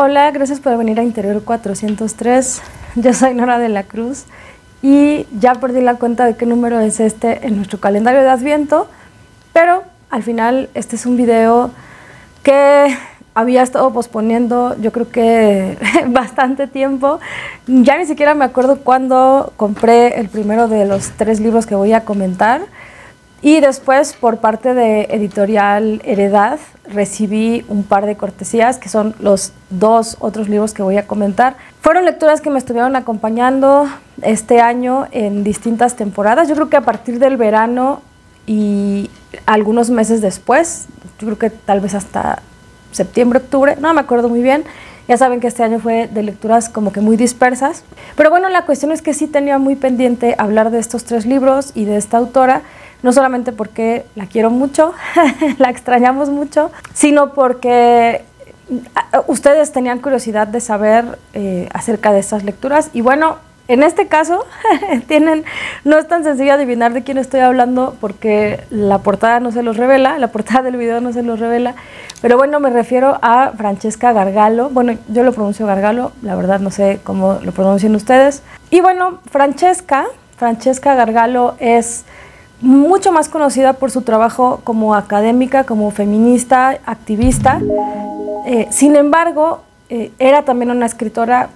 Hola, gracias por venir a Interior 403. Yo soy Nora de la Cruz y ya perdí la cuenta de qué número es este en nuestro calendario de Adviento, pero al final este es un video que había estado posponiendo yo creo que bastante tiempo. Ya ni siquiera me acuerdo cuándo compré el primero de los 3 libros que voy a comentar. Y después, por parte de Editorial Heredad, recibí un par de cortesías, que son los 2 otros libros que voy a comentar. Fueron lecturas que me estuvieron acompañando este año en distintas temporadas. Yo creo que a partir del verano y algunos meses después, yo creo que tal vez hasta septiembre, octubre, no me acuerdo muy bien. Ya saben que este año fue de lecturas como que muy dispersas. Pero bueno, la cuestión es que sí tenía muy pendiente hablar de estos 3 libros y de esta autora, no solamente porque la quiero mucho, la extrañamos mucho, sino porque ustedes tenían curiosidad de saber acerca de estas lecturas. Y bueno, en este caso no es tan sencillo adivinar de quién estoy hablando porque la portada no se los revela, la portada del video no se los revela. Pero bueno, me refiero a Francesca Gargalo. Bueno, yo lo pronuncio Gargalo, la verdad no sé cómo lo pronuncian ustedes. Y bueno, Francesca Gargalo es mucho más conocida por su trabajo como académica, como feminista, activista. Sin embargo, era también una escritora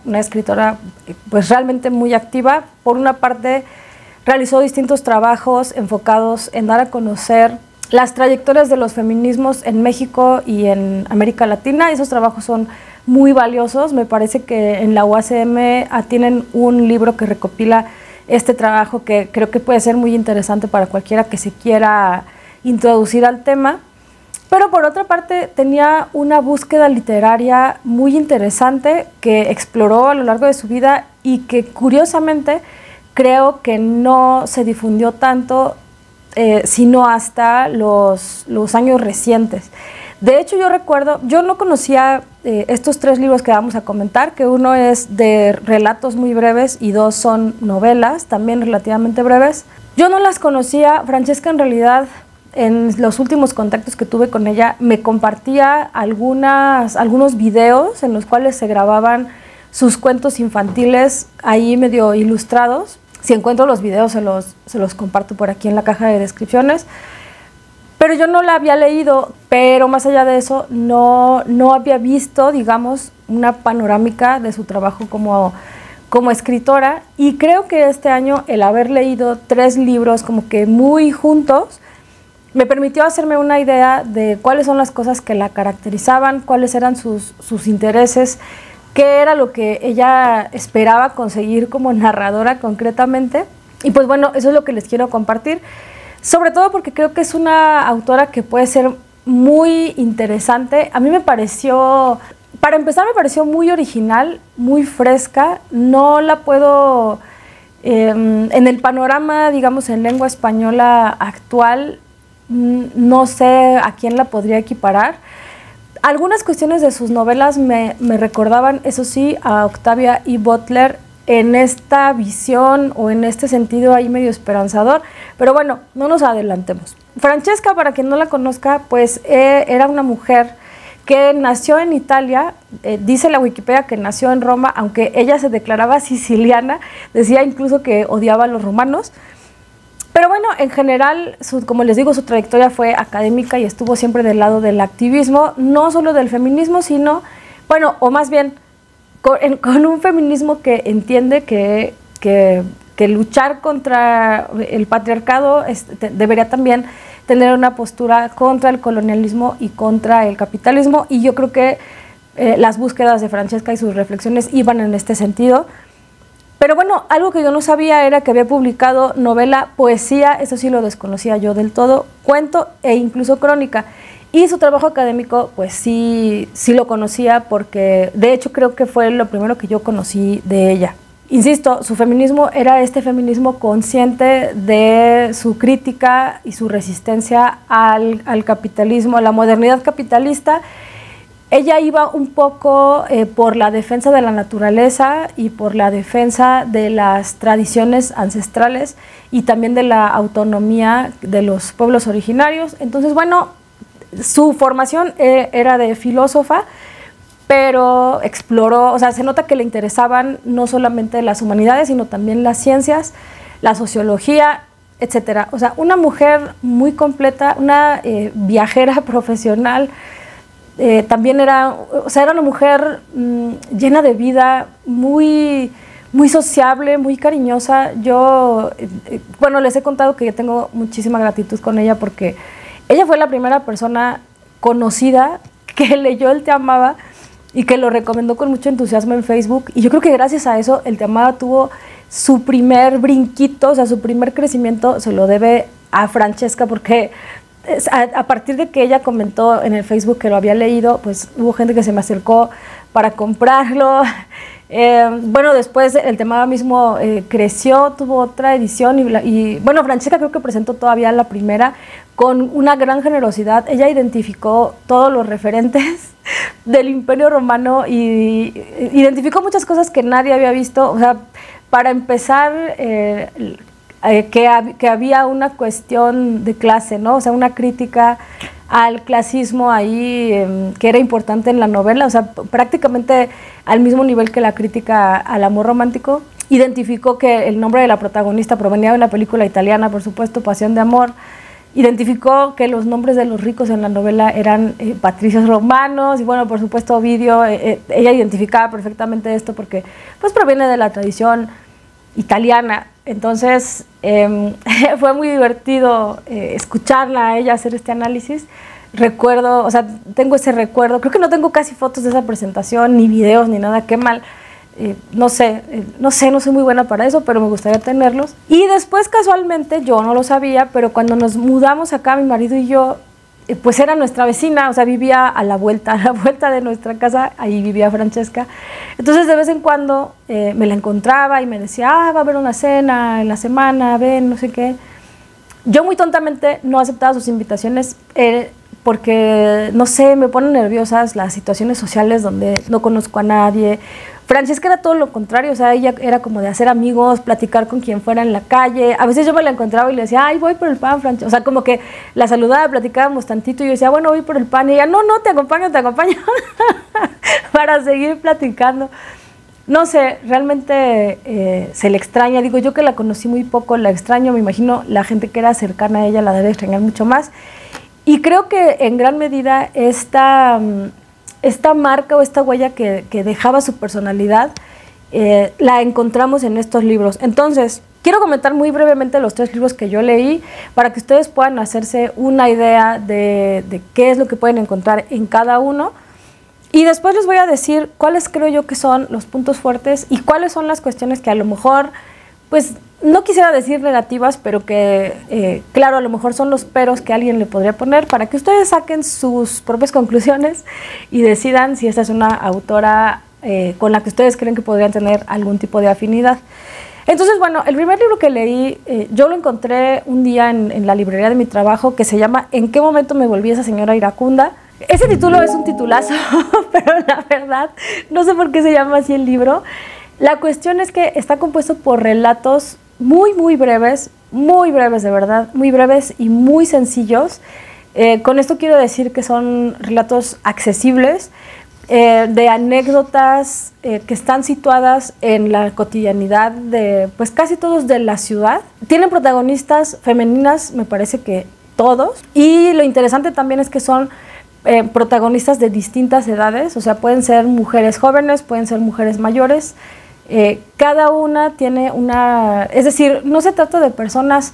pues realmente muy activa. Por una parte, realizó distintos trabajos enfocados en dar a conocer las trayectorias de los feminismos en México y en América Latina. Esos trabajos son muy valiosos. Me parece que en la UACM tienen un libro que recopila este trabajo que creo que puede ser muy interesante para cualquiera que se quiera introducir al tema. Pero por otra parte tenía una búsqueda literaria muy interesante que exploró a lo largo de su vida y que curiosamente creo que no se difundió tanto sino hasta los años recientes. De hecho, yo recuerdo, yo no conocía estos 3 libros que vamos a comentar, que uno es de relatos muy breves y 2 son novelas, también relativamente breves. Yo no las conocía. Francesca, en realidad, en los últimos contactos que tuve con ella, me compartía algunos videos en los cuales se grababan sus cuentos infantiles ahí medio ilustrados. Si encuentro los videos se los comparto por aquí en la caja de descripciones. Pero yo no la había leído, pero más allá de eso no había visto, digamos, una panorámica de su trabajo como escritora. Y creo que este año el haber leído 3 libros como que muy juntos me permitió hacerme una idea de cuáles son las cosas que la caracterizaban, cuáles eran sus intereses, qué era lo que ella esperaba conseguir como narradora concretamente. Y pues bueno, eso es lo que les quiero compartir. Sobre todo porque creo que es una autora que puede ser muy interesante. A mí me pareció, para empezar, me pareció muy original, muy fresca. No la puedo, en el panorama, digamos, en lengua española actual, no sé a quién la podría equiparar. Algunas cuestiones de sus novelas me recordaban, eso sí, a Octavia E. Butler, en esta visión o en este sentido ahí medio esperanzador, pero bueno, no nos adelantemos. Francesca, para quien no la conozca, pues era una mujer que nació en Italia, dice la Wikipedia que nació en Roma, aunque ella se declaraba siciliana, decía incluso que odiaba a los romanos. Pero bueno, en general, como les digo, su trayectoria fue académica y estuvo siempre del lado del activismo, no solo del feminismo, sino, bueno, o más bien, con un feminismo que entiende que luchar contra el patriarcado debería también tener una postura contra el colonialismo y contra el capitalismo, y yo creo que las búsquedas de Francesca y sus reflexiones iban en este sentido. Pero bueno, algo que yo no sabía era que había publicado novela, poesía, eso sí lo desconocía yo del todo, cuento e incluso crónica. Y su trabajo académico, pues sí lo conocía porque, de hecho, creo que fue lo primero que yo conocí de ella. Insisto, su feminismo era este feminismo consciente de su crítica y su resistencia al capitalismo, a la modernidad capitalista. Ella iba un poco por la defensa de la naturaleza y por la defensa de las tradiciones ancestrales y también de la autonomía de los pueblos originarios. Entonces, bueno, su formación era de filósofa, pero exploró, o sea, se nota que le interesaban no solamente las humanidades, sino también las ciencias, la sociología, etcétera. O sea, una mujer muy completa, una viajera profesional, también era, o sea, era una mujer llena de vida, muy sociable, muy cariñosa. Yo, bueno, les he contado que yo tengo muchísima gratitud con ella porque ella fue la primera persona conocida que leyó El Te Amaba y que lo recomendó con mucho entusiasmo en Facebook. Y yo creo que gracias a eso El Te Amaba tuvo su primer brinquito, o sea, su primer crecimiento se lo debe a Francesca, porque a partir de que ella comentó en el Facebook que lo había leído, pues hubo gente que se me acercó para comprarlo. Bueno, después El Te Amaba mismo creció, tuvo otra edición y bueno, Francesca creo que presentó todavía la primera con una gran generosidad. Ella identificó todos los referentes del Imperio Romano y identificó muchas cosas que nadie había visto. O sea, para empezar, que había una cuestión de clase, ¿no? O sea, una crítica al clasismo ahí que era importante en la novela, o sea, prácticamente al mismo nivel que la crítica al amor romántico. Identificó que el nombre de la protagonista provenía de una película italiana, por supuesto, Pasión de Amor. Identificó que los nombres de los ricos en la novela eran patricios romanos y bueno, por supuesto Ovidio, ella identificaba perfectamente esto porque pues proviene de la tradición italiana. Entonces fue muy divertido escucharla a ella hacer este análisis. Recuerdo, o sea, tengo ese recuerdo, creo que no tengo casi fotos de esa presentación, ni videos, ni nada, qué mal. No sé, no soy muy buena para eso, pero me gustaría tenerlos. Y después, casualmente, yo no lo sabía, pero cuando nos mudamos acá, mi marido y yo, pues era nuestra vecina, o sea, vivía a la vuelta de nuestra casa, ahí vivía Francesca. Entonces, de vez en cuando me la encontraba y me decía, va a haber una cena en la semana, ven, no sé qué. Yo muy tontamente no aceptaba sus invitaciones porque, no sé, me ponen nerviosas las situaciones sociales donde no conozco a nadie. Francesca era todo lo contrario, o sea, ella era como de hacer amigos, platicar con quien fuera en la calle. A veces yo me la encontraba y le decía, ay, voy por el pan, Francesca. O sea, como que la saludaba, platicábamos tantito y yo decía, bueno, voy por el pan. Y ella, no, te acompaño, para seguir platicando. No sé, realmente se le extraña. Digo, yo que la conocí muy poco, la extraño. Me imagino la gente que era cercana a ella la debe extrañar mucho más. Y creo que en gran medida esta marca o esta huella que dejaba su personalidad, la encontramos en estos libros. Entonces, quiero comentar muy brevemente los 3 libros que yo leí para que ustedes puedan hacerse una idea de qué es lo que pueden encontrar en cada uno. Y después les voy a decir cuáles creo yo que son los puntos fuertes y cuáles son las cuestiones que a lo mejor, pues, no quisiera decir negativas, pero que, claro, a lo mejor son los peros que alguien le podría poner para que ustedes saquen sus propias conclusiones y decidan si esta es una autora con la que ustedes creen que podrían tener algún tipo de afinidad. Entonces, bueno, el primer libro que leí, yo lo encontré un día en la librería de mi trabajo, que se llama ¿En qué momento me volví esa señora iracunda? Ese título es un titulazo, pero la verdad, no sé por qué se llama así el libro. La cuestión es que está compuesto por relatos muy breves de verdad, muy breves y muy sencillos. Con esto quiero decir que son relatos accesibles, de anécdotas que están situadas en la cotidianidad de pues casi todos de la ciudad. Tienen protagonistas femeninas, me parece que todos, y lo interesante también es que son protagonistas de distintas edades, o sea, pueden ser mujeres jóvenes, pueden ser mujeres mayores. Cada una tiene es decir, no se trata de personas,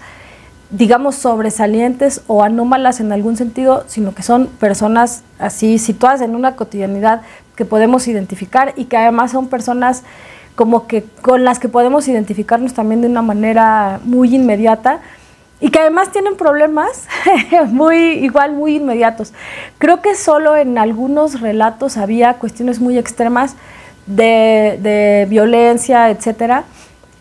digamos, sobresalientes o anómalas en algún sentido, sino que son personas así situadas en una cotidianidad que podemos identificar y que además son personas como que con las que podemos identificarnos también de una manera muy inmediata y que además tienen problemas muy inmediatos. Creo que solo en algunos relatos había cuestiones muy extremas de violencia, etcétera.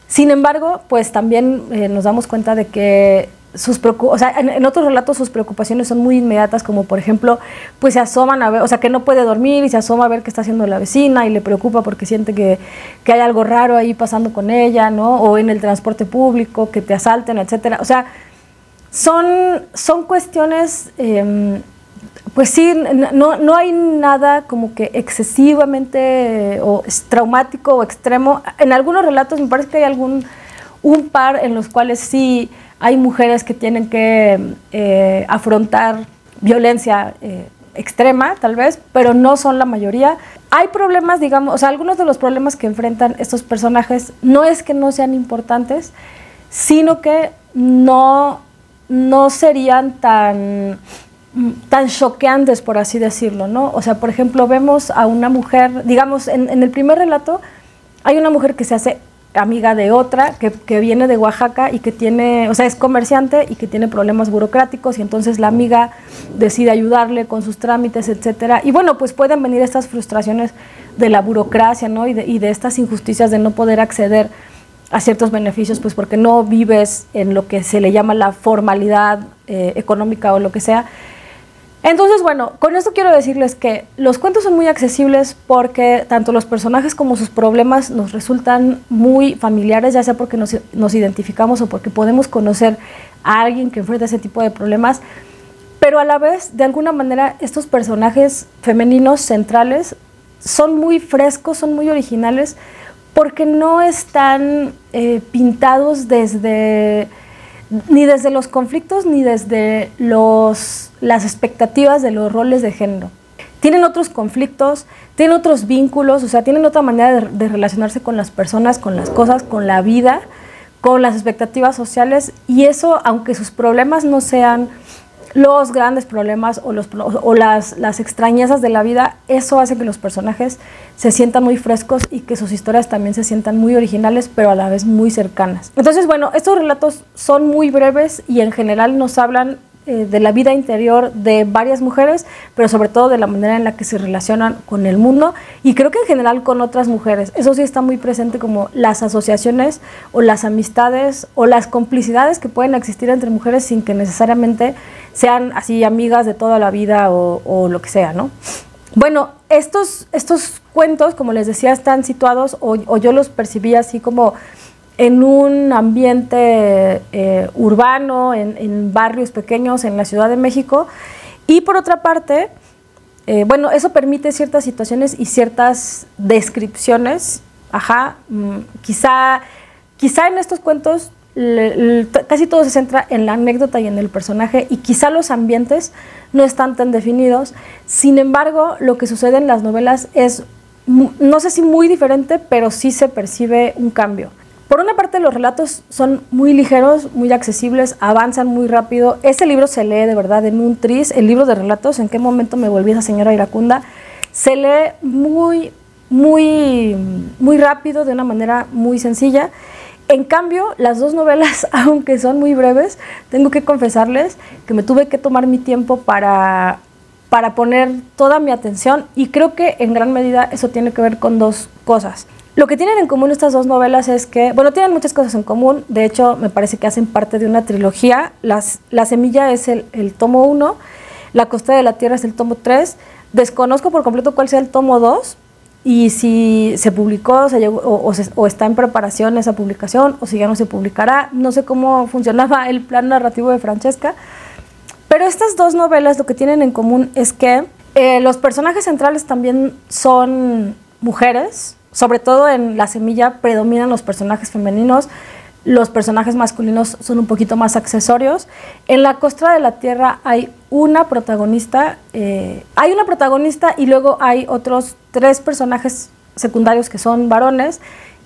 Sin embargo, pues también nos damos cuenta de que en otros relatos sus preocupaciones son muy inmediatas, como por ejemplo, pues se asoman a ver, o sea, que no puede dormir y se asoma a ver qué está haciendo la vecina y le preocupa porque siente que hay algo raro ahí pasando con ella, ¿no? O en el transporte público, que te asalten, etcétera. O sea, son cuestiones Pues sí, no hay nada como que excesivamente o traumático o extremo. En algunos relatos me parece que hay un par en los cuales sí hay mujeres que tienen que afrontar violencia extrema, tal vez, pero no son la mayoría. Hay problemas, digamos, o sea, algunos de los problemas que enfrentan estos personajes no es que no sean importantes, sino que no serían tan choqueantes, por así decirlo, ¿no? O sea, por ejemplo, vemos a una mujer, digamos, en el primer relato, hay una mujer que se hace amiga de otra, que viene de Oaxaca y que tiene, o sea, es comerciante y que tiene problemas burocráticos, y entonces la amiga decide ayudarle con sus trámites, etcétera. Y bueno, pues pueden venir estas frustraciones de la burocracia, ¿no? Y de estas injusticias de no poder acceder a ciertos beneficios, pues porque no vives en lo que se le llama la formalidad económica o lo que sea. Entonces, bueno, con esto quiero decirles que los cuentos son muy accesibles porque tanto los personajes como sus problemas nos resultan muy familiares, ya sea porque nos identificamos o porque podemos conocer a alguien que enfrenta ese tipo de problemas, pero a la vez, de alguna manera, estos personajes femeninos centrales son muy frescos, son muy originales, porque no están pintados ni desde los conflictos ni desde las expectativas de los roles de género. Tienen otros conflictos, tienen otros vínculos, o sea, tienen otra manera de relacionarse con las personas, con las cosas, con la vida, con las expectativas sociales, y eso, aunque sus problemas no sean los grandes problemas o las extrañezas de la vida, eso hace que los personajes se sientan muy frescos y que sus historias también se sientan muy originales, pero a la vez muy cercanas. Entonces, bueno, estos relatos son muy breves y en general nos hablan de la vida interior de varias mujeres, pero sobre todo de la manera en la que se relacionan con el mundo y creo que en general con otras mujeres. Eso sí está muy presente, como las asociaciones o las amistades o las complicidades que pueden existir entre mujeres sin que necesariamente sean así amigas de toda la vida o lo que sea, ¿no? Bueno, estos cuentos, como les decía, están situados o yo los percibí así como en un ambiente urbano, en barrios pequeños en la Ciudad de México. Y por otra parte, bueno, eso permite ciertas situaciones y ciertas descripciones. Quizá en estos cuentos casi todo se centra en la anécdota y en el personaje, y quizá los ambientes no están tan definidos. Sin embargo, lo que sucede en las novelas es, no sé si muy diferente, pero sí se percibe un cambio. Por una parte, los relatos son muy ligeros, muy accesibles, avanzan muy rápido. Este libro se lee de verdad en un tris, el libro de relatos, ¿en qué momento me volví esa señora iracunda? Se lee muy rápido, de una manera muy sencilla. En cambio, las dos novelas, aunque son muy breves, tengo que confesarles que me tuve que tomar mi tiempo para poner toda mi atención, y creo que en gran medida eso tiene que ver con dos cosas. Lo que tienen en común estas dos novelas es que, bueno, tienen muchas cosas en común. De hecho, me parece que hacen parte de una trilogía. La Semilla es el tomo 1, La Costa de la Tierra es el tomo 3. Desconozco por completo cuál sea el tomo 2 y si se publicó o está en preparación esa publicación, o si ya no se publicará. No sé cómo funcionaba el plan narrativo de Francesca. Pero estas dos novelas lo que tienen en común es que los personajes centrales también son mujeres. Sobre todo en La Semilla predominan los personajes femeninos, los personajes masculinos son un poquito más accesorios. En La Costa de la Tierra hay una protagonista y luego hay otros 3 personajes secundarios que son varones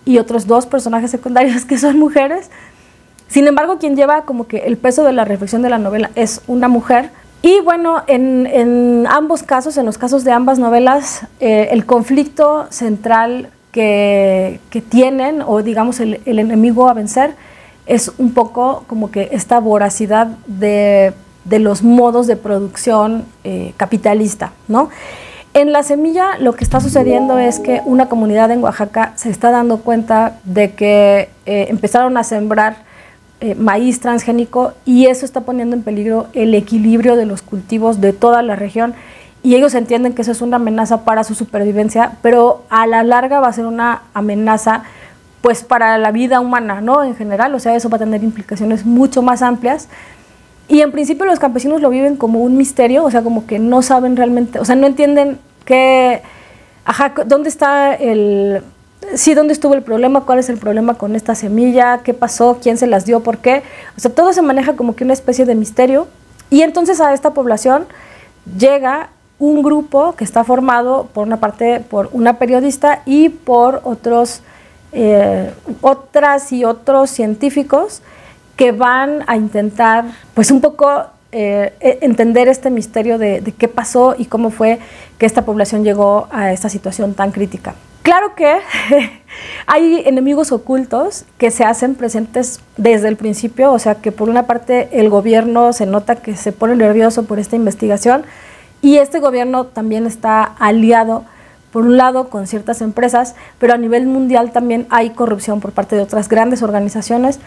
y otros 2 personajes secundarios que son mujeres. Sin embargo, quien lleva como que el peso de la reflexión de la novela es una mujer. Y bueno, en ambos casos, en los casos de ambas novelas, el conflicto central que tienen, o digamos el enemigo a vencer, es un poco como que esta voracidad de los modos de producción capitalista, ¿no? En La Semilla lo que está sucediendo es que una comunidad en Oaxaca se está dando cuenta de que empezaron a sembrar maíz transgénico, y eso está poniendo en peligro el equilibrio de los cultivos de toda la región, y ellos entienden que eso es una amenaza para su supervivencia, pero a la larga va a ser una amenaza pues para la vida humana, ¿no? En general, o sea, eso va a tener implicaciones mucho más amplias. Y en principio los campesinos lo viven como un misterio, o sea, como que no saben realmente, o sea, no entienden qué, dónde está dónde estuvo el problema, cuál es el problema con esta semilla, qué pasó, quién se las dio, por qué. O sea, todo se maneja como que una especie de misterio. Y entonces a esta población llega un grupo que está formado por una parte por una periodista y por otras y otros científicos que van a intentar, pues un poco entender este misterio de qué pasó y cómo fue que esta población llegó a esta situación tan crítica. Claro que hay enemigos ocultos que se hacen presentes desde el principio, o sea que por una parte el gobierno se nota que se pone nervioso por esta investigación y este gobierno también está aliado por un lado con ciertas empresas, pero a nivel mundial también hay corrupción por parte de otras grandes organizaciones.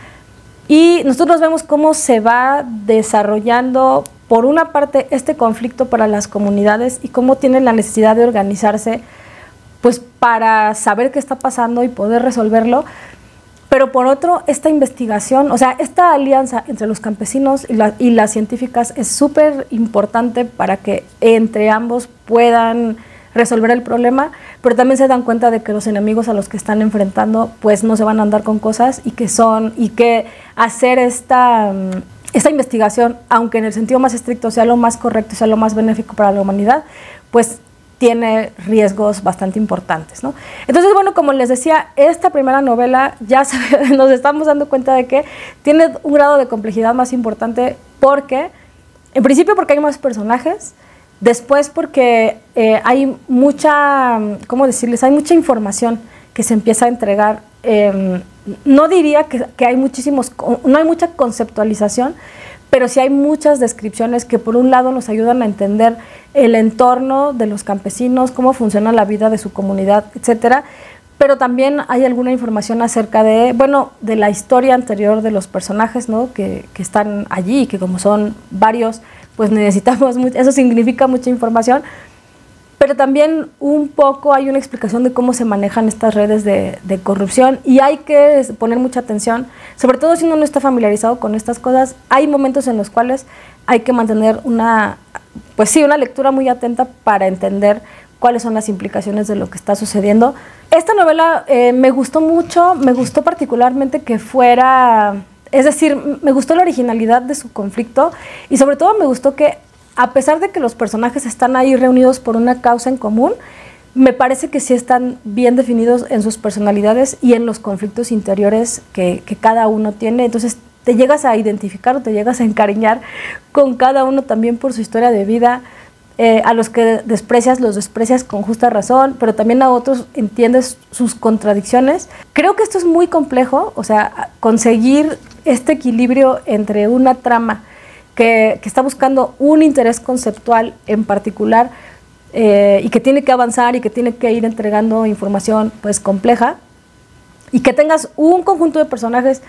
Y nosotros vemos cómo se va desarrollando, por una parte, este conflicto para las comunidades y cómo tienen la necesidad de organizarse pues, para saber qué está pasando y poder resolverlo. Pero por otro, esta investigación, o sea, esta alianza entre los campesinos y las científicas es súper importante para que entre ambos puedan resolver el problema, pero también se dan cuenta de que los enemigos a los que están enfrentando pues no se van a andar con cosas y que hacer esta investigación, aunque en el sentido más estricto sea lo más correcto, sea lo más benéfico para la humanidad, pues tiene riesgos bastante importantes, ¿no? Entonces, bueno, como les decía, esta primera novela ya nos estamos dando cuenta de que tiene un grado de complejidad más importante porque, en principio porque hay más personajes, después porque hay mucha, ¿cómo decirles? Hay mucha información que se empieza a entregar. No diría que hay no hay mucha conceptualización, pero sí hay muchas descripciones que por un lado nos ayudan a entender el entorno de los campesinos, cómo funciona la vida de su comunidad, etcétera. Pero también hay alguna información acerca de la historia anterior de los personajes, ¿no? que están allí, que como son varios, pues necesitamos mucho, eso significa mucha información, pero también un poco hay una explicación de cómo se manejan estas redes de corrupción y hay que poner mucha atención, sobre todo si uno no está familiarizado con estas cosas. Hay momentos en los cuales hay que mantener una lectura muy atenta para entender cuáles son las implicaciones de lo que está sucediendo. Esta novela me gustó mucho, me gustó particularmente que fuera... Es decir, me gustó la originalidad de su conflicto y sobre todo me gustó que, a pesar de que los personajes están ahí reunidos por una causa en común, me parece que sí están bien definidos en sus personalidades y en los conflictos interiores que cada uno tiene. Entonces te llegas a identificar o te llegas a encariñar con cada uno también por su historia de vida. A los que los desprecias con justa razón, pero también a otros entiendes sus contradicciones. Creo que esto es muy complejo, o sea, conseguir este equilibrio entre una trama que está buscando un interés conceptual en particular y que tiene que avanzar y que tiene que ir entregando información pues compleja y que tengas un conjunto de personajes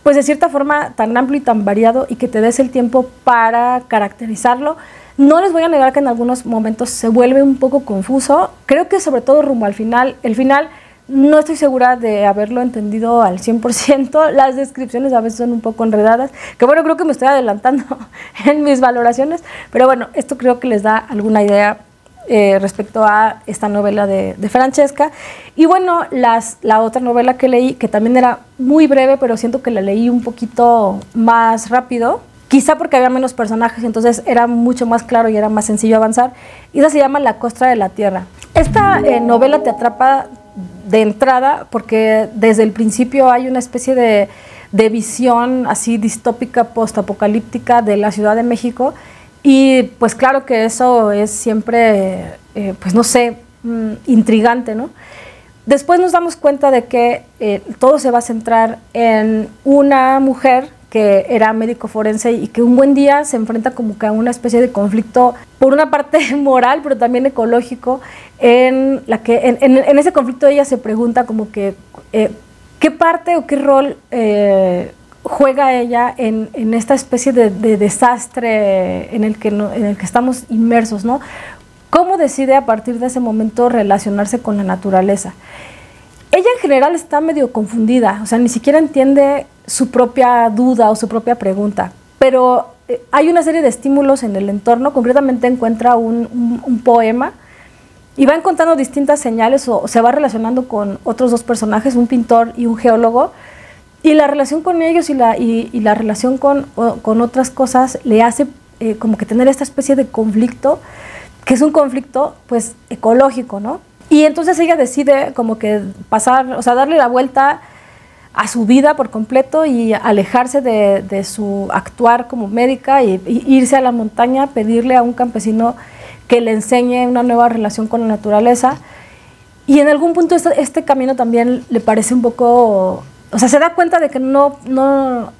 pues de cierta forma tan amplio y tan variado y que te des el tiempo para caracterizarlo. No les voy a negar que en algunos momentos se vuelve un poco confuso. Creo que sobre todo rumbo al final. El final no estoy segura de haberlo entendido al 100%. Las descripciones a veces son un poco enredadas. Que bueno, creo que me estoy adelantando en mis valoraciones. Pero bueno, esto creo que les da alguna idea respecto a esta novela de Francesca. Y bueno, la otra novela que leí, que también era muy breve, pero siento que la leí un poquito más rápido, quizá porque había menos personajes, entonces era mucho más claro y era más sencillo avanzar. Y esa se llama La Costra de la Tierra. Esta novela te atrapa de entrada porque desde el principio hay una especie de visión así distópica, postapocalíptica de la Ciudad de México. Y pues claro que eso es siempre, pues no sé, intrigante, ¿no? Después nos damos cuenta de que todo se va a centrar en una mujer que era médico forense y que un buen día se enfrenta como que a una especie de conflicto, por una parte moral, pero también ecológico, en ese conflicto ella se pregunta como que qué parte o qué rol juega ella en esta especie de desastre en el que estamos inmersos, ¿no? ¿Cómo decide a partir de ese momento relacionarse con la naturaleza? Ella en general está medio confundida, o sea, ni siquiera entiende su propia duda o su propia pregunta, pero hay una serie de estímulos en el entorno, concretamente encuentra un poema y va encontrando distintas señales o se va relacionando con otros dos personajes, un pintor y un geólogo, y la relación con ellos y la relación con otras cosas le hace como que tener esta especie de conflicto, que es un conflicto pues ecológico, ¿no? Y entonces ella decide como que pasar, o sea, darle la vuelta a su vida por completo y alejarse de su actuar como médica y irse a la montaña, pedirle a un campesino que le enseñe una nueva relación con la naturaleza. Y en algún punto este camino también le parece un poco, o sea, se da cuenta de que no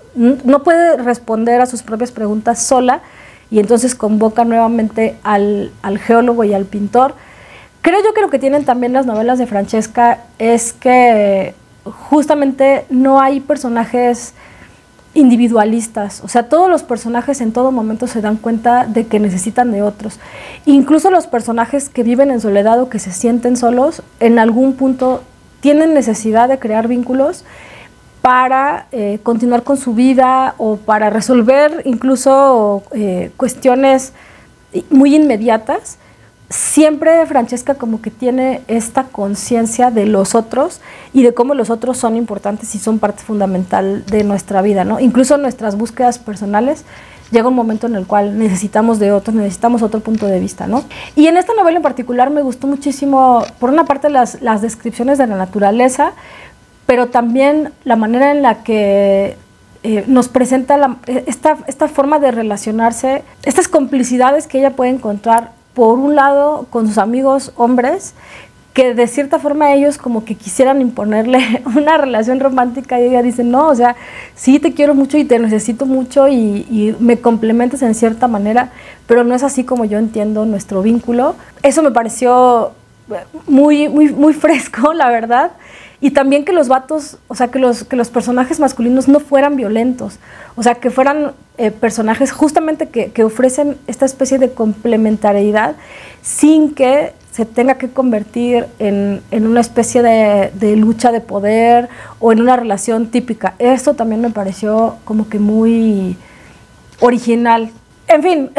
puede responder a sus propias preguntas sola, y entonces convoca nuevamente al geólogo y al pintor. Creo yo que lo que tienen también las novelas de Francesca es que justamente no hay personajes individualistas, o sea, todos los personajes en todo momento se dan cuenta de que necesitan de otros. Incluso los personajes que viven en soledad o que se sienten solos, en algún punto tienen necesidad de crear vínculos para continuar con su vida o para resolver incluso cuestiones muy inmediatas. Siempre Francesca como que tiene esta conciencia de los otros y de cómo los otros son importantes y son parte fundamental de nuestra vida, ¿no? Incluso en nuestras búsquedas personales llega un momento en el cual necesitamos de otros, necesitamos otro punto de vista, ¿no? Y en esta novela en particular me gustó muchísimo, por una parte, las descripciones de la naturaleza, pero también la manera en la que nos presenta esta forma de relacionarse, estas complicidades que ella puede encontrar, por un lado, con sus amigos hombres, que de cierta forma ellos como que quisieran imponerle una relación romántica, y ella dice, no, o sea, sí te quiero mucho y te necesito mucho y me complementas en cierta manera, pero no es así como yo entiendo nuestro vínculo. Eso me pareció muy fresco, la verdad. Y también que los vatos, o sea, que los personajes masculinos no fueran violentos, o sea, que fueran personajes justamente que ofrecen esta especie de complementariedad sin que se tenga que convertir en una especie de lucha de poder o en una relación típica. Esto también me pareció como que muy original. En fin,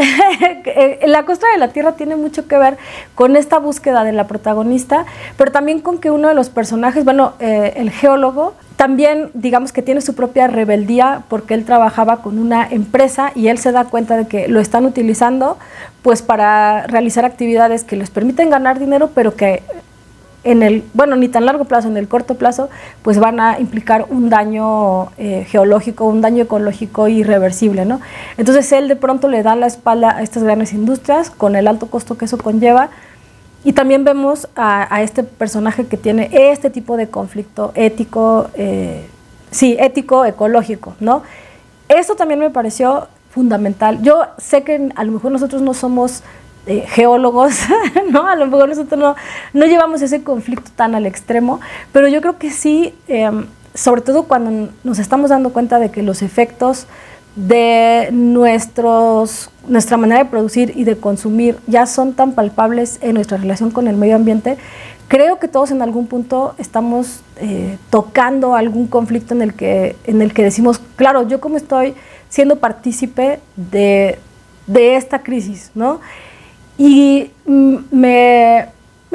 La Costra de la Tierra tiene mucho que ver con esta búsqueda de la protagonista, pero también con que uno de los personajes, bueno, el geólogo, también digamos que tiene su propia rebeldía porque él trabajaba con una empresa y él se da cuenta de que lo están utilizando pues para realizar actividades que les permiten ganar dinero, pero que en el, bueno, ni tan largo plazo, en el corto plazo, pues van a implicar un daño geológico, un daño ecológico irreversible, ¿no? Entonces él de pronto le da la espalda a estas grandes industrias con el alto costo que eso conlleva, y también vemos a este personaje que tiene este tipo de conflicto ético, ético, ecológico, ¿no? Eso también me pareció fundamental. Yo sé que a lo mejor nosotros no somos geólogos, ¿no? A lo mejor nosotros no llevamos ese conflicto tan al extremo, pero yo creo que sí, sobre todo cuando nos estamos dando cuenta de que los efectos de nuestra manera de producir y de consumir ya son tan palpables en nuestra relación con el medio ambiente, creo que todos en algún punto estamos tocando algún conflicto en el que decimos, claro, yo como estoy siendo partícipe de esta crisis, ¿no? Y me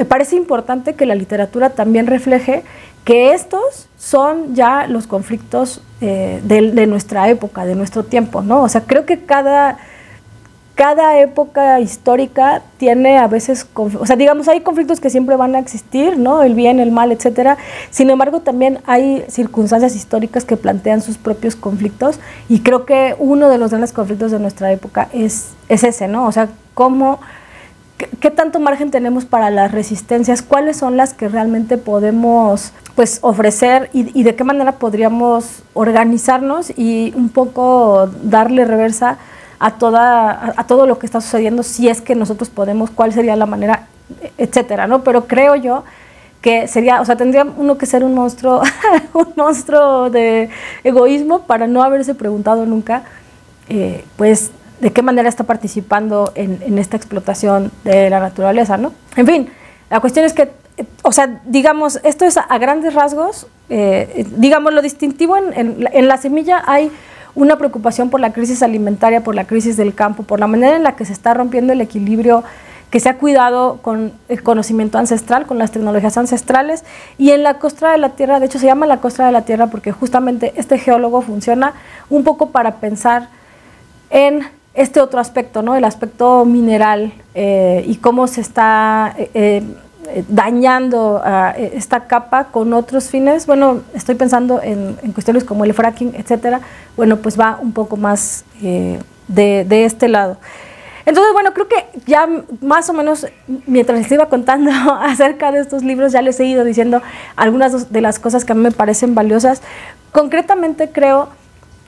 parece importante que la literatura también refleje que estos son ya los conflictos de nuestra época, de nuestro tiempo, ¿no? O sea, creo que cada época histórica tiene a veces, o sea, digamos, hay conflictos que siempre van a existir, ¿no? El bien, el mal, etcétera. Sin embargo, también hay circunstancias históricas que plantean sus propios conflictos, y creo que uno de los grandes conflictos de nuestra época es ese, ¿no? O sea, ¿qué tanto margen tenemos para las resistencias? ¿Cuáles son las que realmente podemos pues ofrecer y de qué manera podríamos organizarnos y un poco darle reversa a todo lo que está sucediendo, si es que nosotros podemos, cuál sería la manera, etcétera, ¿no? Pero creo yo que sería, o sea, tendría uno que ser un monstruo, un monstruo de egoísmo para no haberse preguntado nunca, pues, de qué manera está participando en esta explotación de la naturaleza, ¿no? En fin, la cuestión es que, o sea, digamos, esto es a grandes rasgos, digamos, lo distintivo en La Semilla hay una preocupación por la crisis alimentaria, por la crisis del campo, por la manera en la que se está rompiendo el equilibrio que se ha cuidado con el conocimiento ancestral, con las tecnologías ancestrales. Y en la costra de la Tierra, de hecho se llama la costra de la Tierra porque justamente este geólogo funciona un poco para pensar en este otro aspecto, ¿no? El aspecto mineral y cómo se está dañando esta capa con otros fines. Bueno, estoy pensando en cuestiones como el fracking, etcétera. Bueno, pues va un poco más de este lado. Entonces, bueno, creo que ya más o menos, mientras les iba contando acerca de estos libros, ya les he ido diciendo algunas de las cosas que a mí me parecen valiosas. Concretamente creo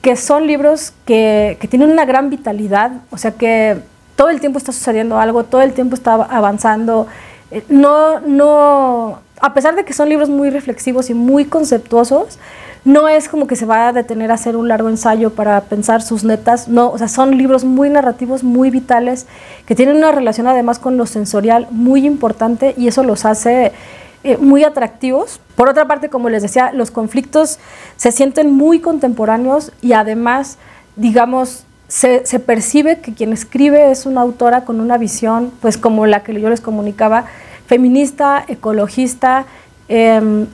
que son libros que tienen una gran vitalidad, o sea que todo el tiempo está sucediendo algo, todo el tiempo está avanzando. A pesar de que son libros muy reflexivos y muy conceptuosos, no es como que se va a detener a hacer un largo ensayo para pensar sus netas, no, o sea, son libros muy narrativos, muy vitales, que tienen una relación además con lo sensorial muy importante y eso los hace muy atractivos. Por otra parte, como les decía, los conflictos se sienten muy contemporáneos y además, digamos, se percibe que quien escribe es una autora con una visión, pues como la que yo les comunicaba, feminista, ecologista,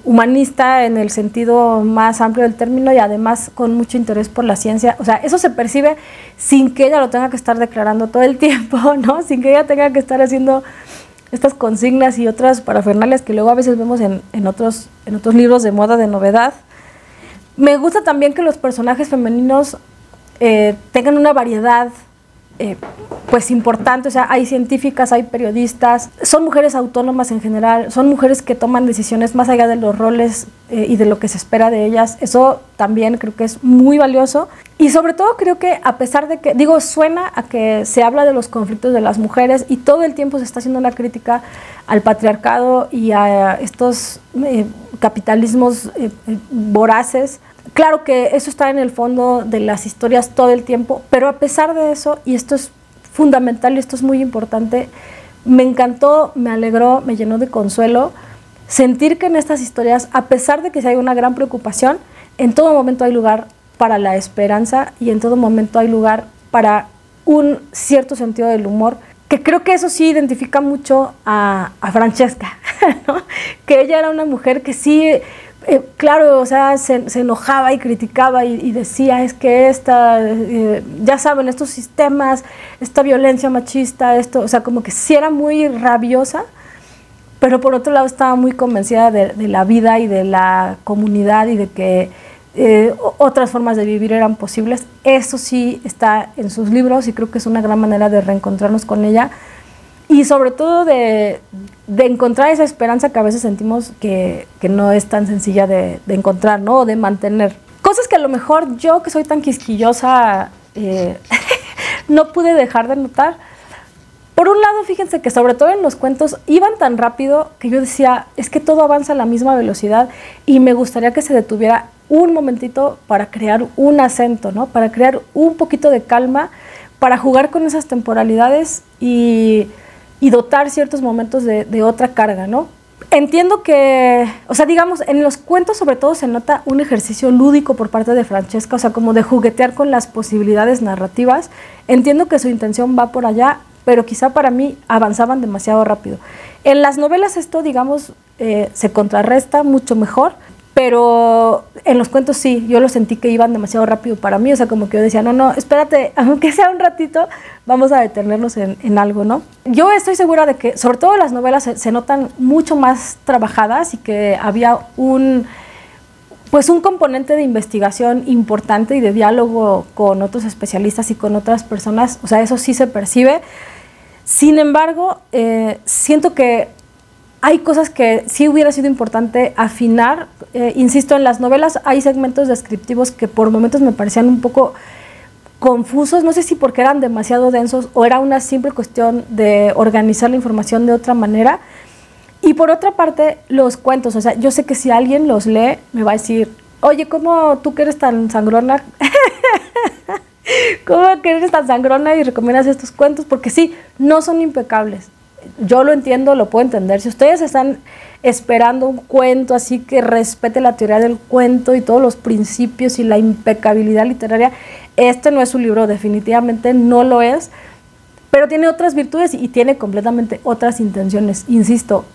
humanista en el sentido más amplio del término y además con mucho interés por la ciencia. O sea, eso se percibe sin que ella lo tenga que estar declarando todo el tiempo, ¿no? Sin que ella tenga que estar haciendo estas consignas y otras parafernalias que luego a veces vemos en otros libros de moda, de novedad. Me gusta también que los personajes femeninos tengan una variedad pues importante, o sea, hay científicas, hay periodistas, son mujeres autónomas en general, son mujeres que toman decisiones más allá de los roles y de lo que se espera de ellas. Eso también creo que es muy valioso y sobre todo creo que a pesar de que, digo, suena a que se habla de los conflictos de las mujeres y todo el tiempo se está haciendo una crítica al patriarcado y a estos capitalismos voraces. Claro que eso está en el fondo de las historias todo el tiempo, pero a pesar de eso, y esto es fundamental y esto es muy importante, me encantó, me alegró, me llenó de consuelo sentir que en estas historias, a pesar de que hay una gran preocupación, en todo momento hay lugar para la esperanza y en todo momento hay lugar para un cierto sentido del humor, que creo que eso sí identifica mucho a Francesca, ¿no? Que ella era una mujer que sí... claro, o sea, se enojaba y criticaba y decía, es que ya saben, estos sistemas, esta violencia machista, esto, o sea, como que sí era muy rabiosa, pero por otro lado estaba muy convencida de la vida y de la comunidad y de que otras formas de vivir eran posibles. Eso sí está en sus libros y creo que es una gran manera de reencontrarnos con ella. Y sobre todo de encontrar esa esperanza que a veces sentimos que no es tan sencilla de encontrar, ¿no? O de mantener. Cosas que a lo mejor yo, que soy tan quisquillosa, no pude dejar de notar. Por un lado, fíjense que sobre todo en los cuentos iban tan rápido que yo decía, es que todo avanza a la misma velocidad y me gustaría que se detuviera un momentito para crear un acento, ¿no? Para crear un poquito de calma, para jugar con esas temporalidades y dotar ciertos momentos de otra carga, ¿no? Entiendo que, o sea, digamos, en los cuentos sobre todo se nota un ejercicio lúdico por parte de Francesca, o sea, como de juguetear con las posibilidades narrativas. Entiendo que su intención va por allá, pero quizá para mí avanzaban demasiado rápido. En las novelas esto, digamos, se contrarresta mucho mejor, pero en los cuentos sí, yo lo sentí que iban demasiado rápido para mí, o sea, como que yo decía, no, espérate, aunque sea un ratito, vamos a detenernos en algo, ¿no? Yo estoy segura de que, sobre todo las novelas se notan mucho más trabajadas y que había un componente de investigación importante y de diálogo con otros especialistas y con otras personas, o sea, eso sí se percibe. Sin embargo, siento que hay cosas que sí hubiera sido importante afinar. Insisto, en las novelas hay segmentos descriptivos que por momentos me parecían un poco confusos, no sé si porque eran demasiado densos o era una simple cuestión de organizar la información de otra manera. Y por otra parte, los cuentos, o sea, yo sé que si alguien los lee, me va a decir, oye, ¿cómo tú que eres tan sangrona? ¿Cómo que eres tan sangrona y recomiendas estos cuentos? Porque sí, no son impecables. Yo lo entiendo, lo puedo entender. Si ustedes están esperando un cuento así que respete la teoría del cuento y todos los principios y la impecabilidad literaria, Este no es un libro, definitivamente no lo es, pero tiene otras virtudes y tiene completamente otras intenciones. Insisto,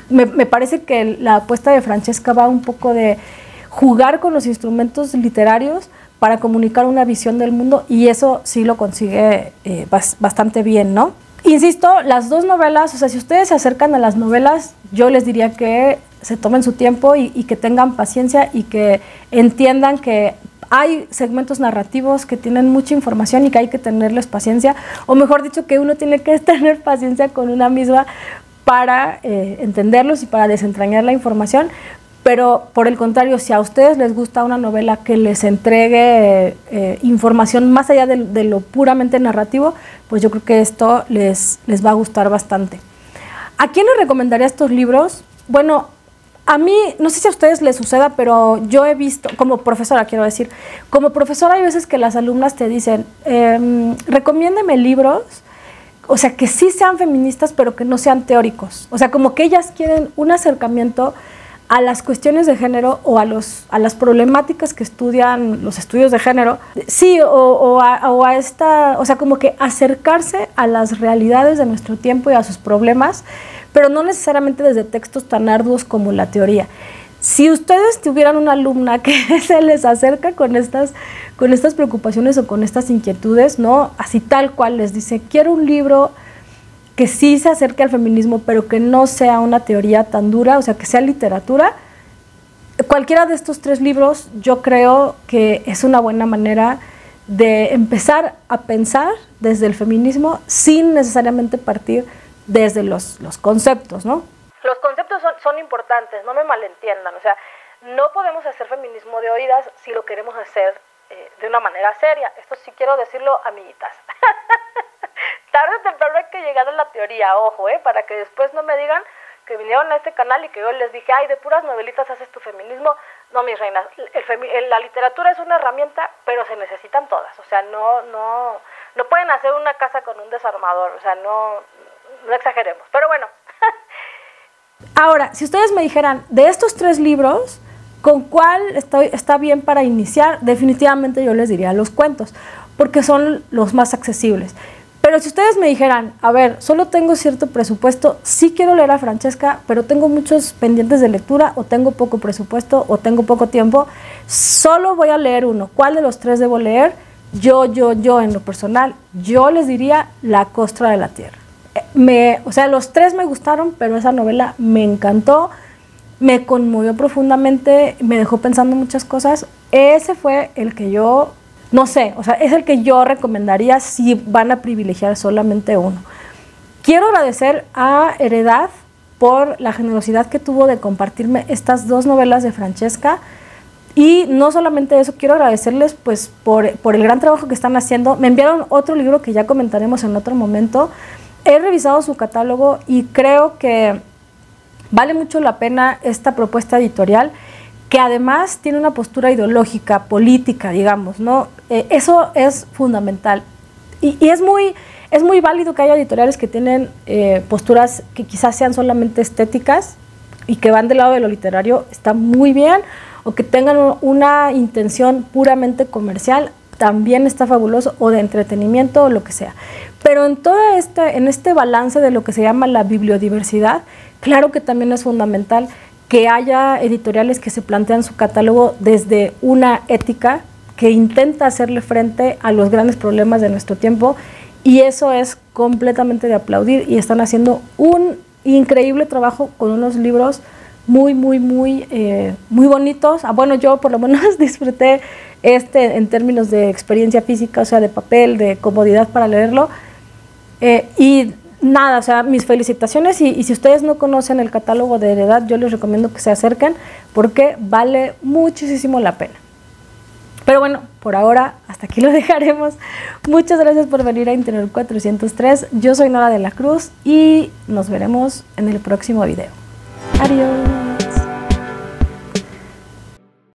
me parece que la apuesta de Francesca va un poco de jugar con los instrumentos literarios para comunicar una visión del mundo, y eso sí lo consigue bastante bien, ¿no? Insisto, las dos novelas, o sea, si ustedes se acercan a las novelas, yo les diría que se tomen su tiempo y que tengan paciencia y que entiendan que hay segmentos narrativos que tienen mucha información y que hay que tenerles paciencia, o mejor dicho, que uno tiene que tener paciencia con una misma para entenderlos y para desentrañar la información. Pero por el contrario, si a ustedes les gusta una novela que les entregue información más allá de lo puramente narrativo, pues yo creo que esto les va a gustar bastante. ¿A quién les recomendaría estos libros? Bueno, a mí, no sé si a ustedes les suceda, pero yo he visto, como profesora quiero decir, como profesora hay veces que las alumnas te dicen, recomiéndeme libros, o sea, que sí sean feministas, pero que no sean teóricos. O sea, como que ellas quieren un acercamiento a las cuestiones de género o a las problemáticas que estudian los estudios de género, sí, o sea, como que acercarse a las realidades de nuestro tiempo y a sus problemas, pero no necesariamente desde textos tan arduos como la teoría. Si ustedes tuvieran una alumna que se les acerca con estas preocupaciones o con estas inquietudes, ¿no? Así tal cual les dice, quiero un libro que sí se acerque al feminismo, pero que no sea una teoría tan dura, o sea, que sea literatura, cualquiera de estos tres libros yo creo que es una buena manera de empezar a pensar desde el feminismo sin necesariamente partir desde los conceptos, ¿no? Los conceptos son importantes, no me malentiendan, o sea, no podemos hacer feminismo de oídas si lo queremos hacer de una manera seria. Esto sí quiero decirlo, amiguitas. Tarde o temprano hay que llegar a la teoría, ojo, para que después no me digan que vinieron a este canal y que yo les dije, ay, de puras novelitas haces tu feminismo. No, mis reinas, la literatura es una herramienta, pero se necesitan todas. O sea, no pueden hacer una casa con un desarmador, o sea, no exageremos. Pero bueno. Ahora, si ustedes me dijeran, de estos tres libros, ¿con cuál está bien para iniciar? Definitivamente yo les diría los cuentos, porque son los más accesibles. Pero si ustedes me dijeran, a ver, solo tengo cierto presupuesto, sí quiero leer a Francesca, pero tengo muchos pendientes de lectura, o tengo poco presupuesto, o tengo poco tiempo, solo voy a leer uno. ¿Cuál de los tres debo leer? Yo, en lo personal, yo les diría La Costra de la Tierra. O sea, los tres me gustaron, pero esa novela me encantó, me conmovió profundamente, me dejó pensando muchas cosas. Ese fue el que yo... No sé, o sea, es el que yo recomendaría si van a privilegiar solamente uno. Quiero agradecer a Heredad por la generosidad que tuvo de compartirme estas dos novelas de Francesca, y no solamente eso, quiero agradecerles pues por el gran trabajo que están haciendo. Me enviaron otro libro que ya comentaremos en otro momento. He revisado su catálogo y creo que vale mucho la pena esta propuesta editorial, que además tiene una postura ideológica, política, digamos, ¿no? Eso es fundamental. Y es muy válido que haya editoriales que tienen posturas que quizás sean solamente estéticas y que van del lado de lo literario, está muy bien, o que tengan una intención puramente comercial, también está fabuloso, o de entretenimiento, o lo que sea. Pero en este balance de lo que se llama la bibliodiversidad, claro que también es fundamental que haya editoriales que se plantean su catálogo desde una ética que intenta hacerle frente a los grandes problemas de nuestro tiempo, y eso es completamente de aplaudir, y están haciendo un increíble trabajo con unos libros muy bonitos. Bueno, yo por lo menos disfruté en términos de experiencia física, o sea, de papel, de comodidad para leerlo, y nada, o sea, mis felicitaciones, y si ustedes no conocen el catálogo de Heredad, yo les recomiendo que se acerquen porque vale muchísimo la pena. Pero bueno, por ahora hasta aquí lo dejaremos. Muchas gracias por venir a Interior 403. Yo soy Nora de la Cruz y nos veremos en el próximo video. Adiós.